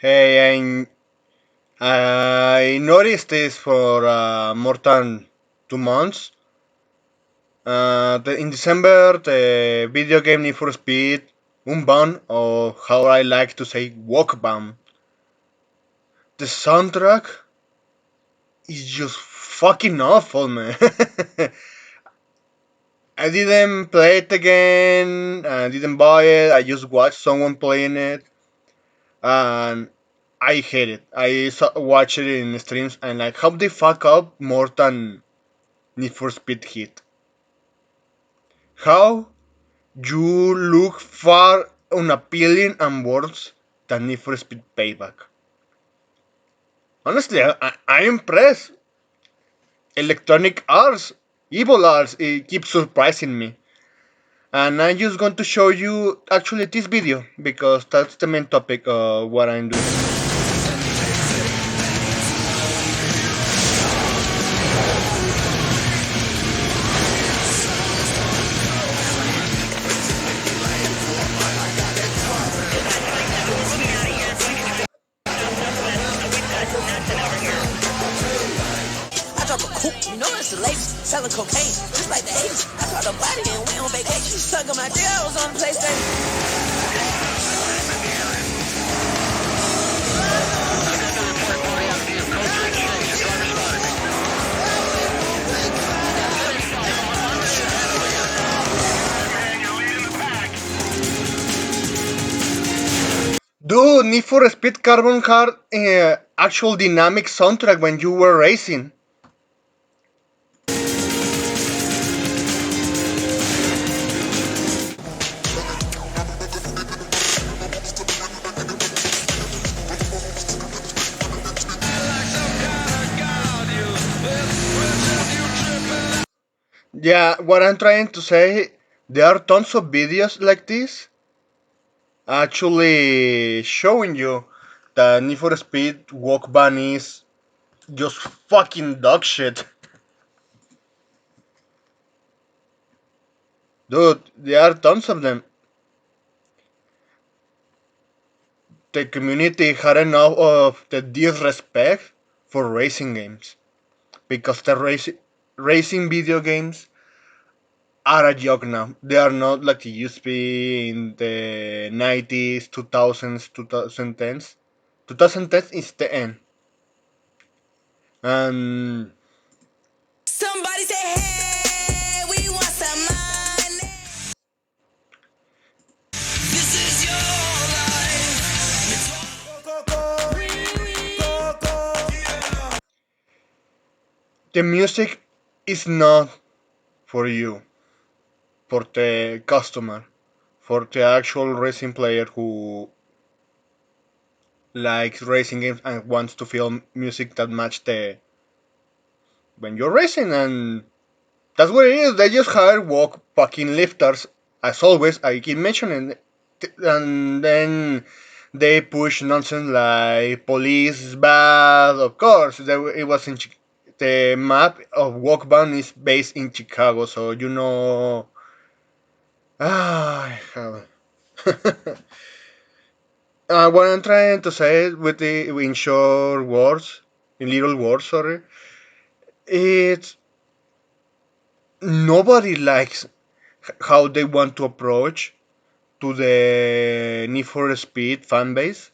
Hey, I noticed this for more than 2 months. In December, the video game Need for Speed Unbound, or how I like to say Walkbound, the soundtrack is just fucking awful, man. I didn't play it again. I didn't buy it. I just watched someone playing it, and I hate it. Watch it in streams and like how they fuck up more than Need for Speed Heat. How you look far unappealing and worse than Need for Speed Payback. Honestly, I'm impressed. Electronic Arts, Evil Arts, it keeps surprising me. And I'm just going to show you actually this video because that's the main topic of what I'm doing. I drop a coupe, you know it's the latest. Selling cocaine, just like the 80s. I caught a body and went on vacation. Sucking my dick, I was on the PlayStation. Dude, Need for Speed Carbon had actual dynamic soundtrack when you were racing. Yeah, what I'm trying to say, there are tons of videos like this actually showing you that Need for Speed Walk Ban is just fucking dog shit. Dude, there are tons of them. The community had enough of the disrespect for racing games because the racing video games are a joke now. They are not like they used to be in the 90s, 2000s, 2010s. 2010 is the end. And Somebody say, hey, we want some money. This is your life. the music is not for you, for the customer, for the actual racing player who likes racing games and wants to feel music that match the when you're racing, and that's what it is. They just hire walk fucking lifters, as always. I keep mentioning, and then they push nonsense like police is bad. Of course, it was in the map of Walkbound is based in Chicago, so you know. Ah, what I'm trying to say with the in short words, in little words, sorry, it's nobody likes how they want to approach to the Need for Speed fan base.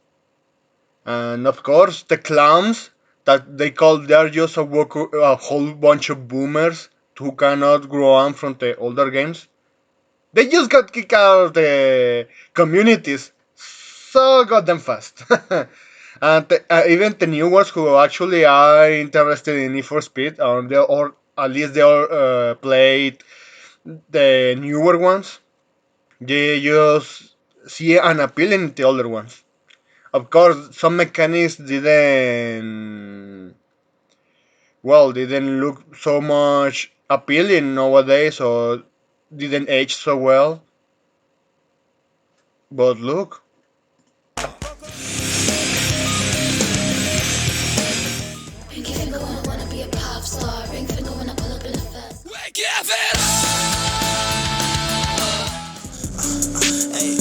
And of course, the clowns that they call they're just a whole bunch of boomers who cannot grow on from the older games. They just got kicked out of the communities so goddamn fast. And even the new ones who actually are interested in Need for Speed, or at least they all played the newer ones, they just see an appeal in the older ones. Of course, some mechanics didn't look so much appealing nowadays or didn't age so well. But look, Wake up and hey.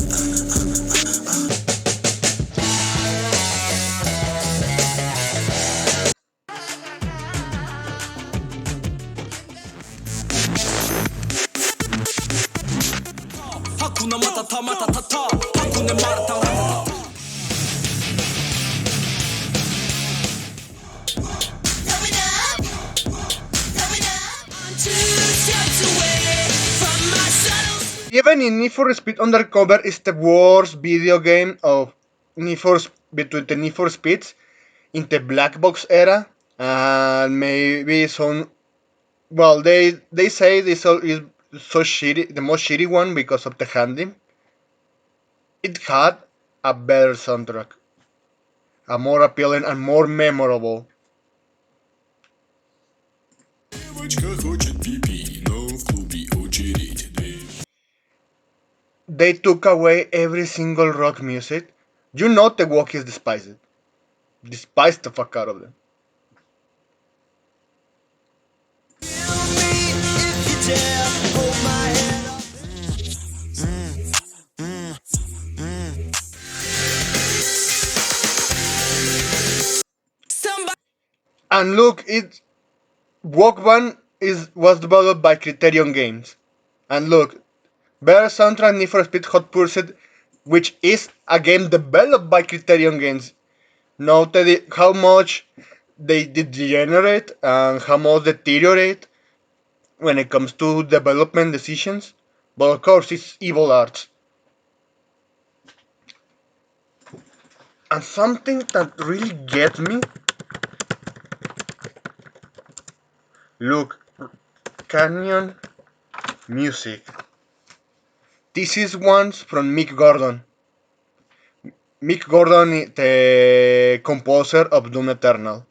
Even in Need for Speed Undercover is the worst video game of between the Need for Speeds in the black box era, and maybe some. Well, they say this is so shitty, the most shitty one because of the handling. It had a better soundtrack, a more appealing and more memorable. Девочка хочет пипи, но в клубе очередь. They took away every single rock music. You know the Walkies despise it. Despise the fuck out of them. Somebody. And look, it Walkman was developed by Criterion Games. And look, better soundtrack Need for Speed Hot Pursuit, which is a game developed by Criterion Games. Noted how much they degenerate and how much deteriorate when it comes to development decisions. But of course, it's evil arts. And something that really gets me, look, Canyon music. This is ones from Mick Gordon. Mick Gordon, the composer of Doom Eternal.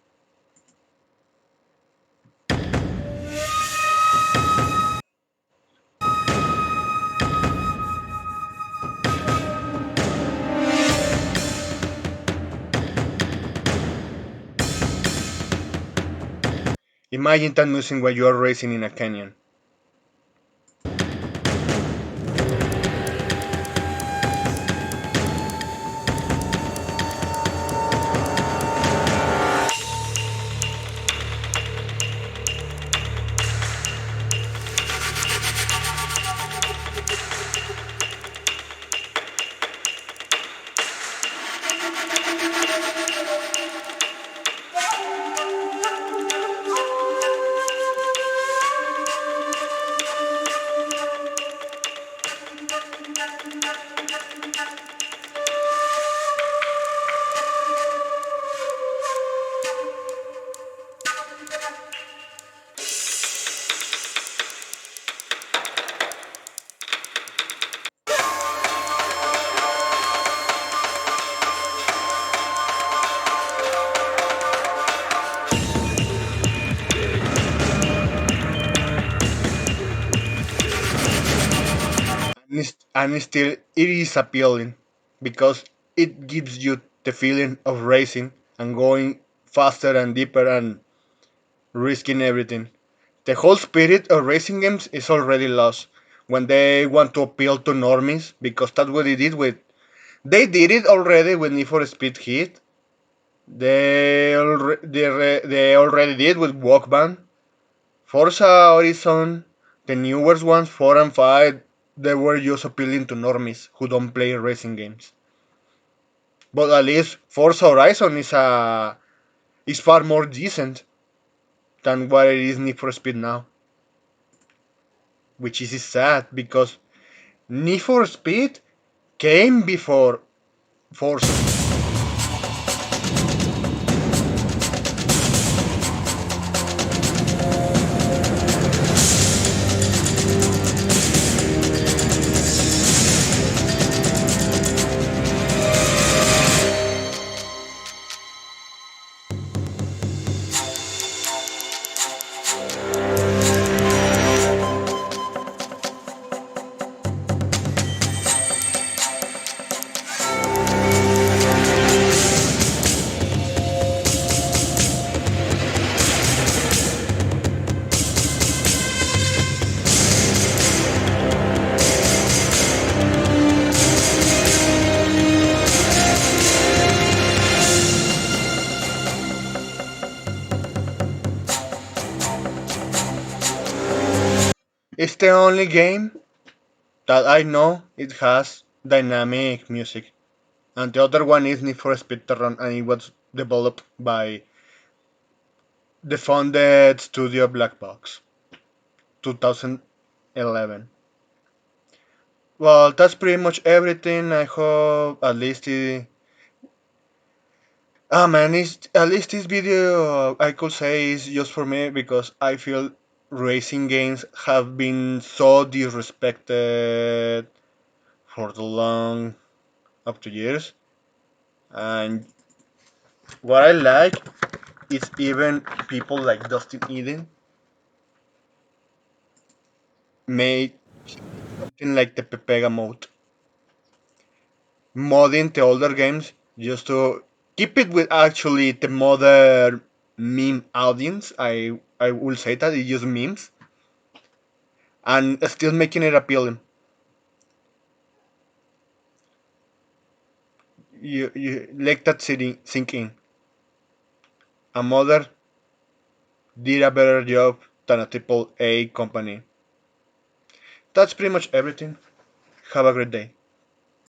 Imagine that music while you are racing in a canyon. And still, it is appealing because it gives you the feeling of racing and going faster and deeper and risking everything. The whole spirit of racing games is already lost when they want to appeal to normies because that's what they did with. They did it already with Need for Speed Heat. They already did with Walkman. Forza Horizon, the newest ones, 4 and 5, they were just appealing to normies who don't play racing games. But at least Forza Horizon is far more decent than what it is Need for Speed now. Which is sad because Need for Speed came before Forza. It's the only game that I know it has dynamic music. And the other one is Need for Speed Terran, and it was developed by the funded studio Black Box, 2011. Well, that's pretty much everything. I hope at least man, at least this video I could say is just for me because I feel racing games have been so disrespected for the long up to years. And what I like is even people like Dustin Eden made something like the Pepega mode, modding the older games just to keep it with actually the modern meme audience. I will say that it use memes and still making it appealing. You let that sink in. A modder did a better job than a triple A company. That's pretty much everything. Have a great day.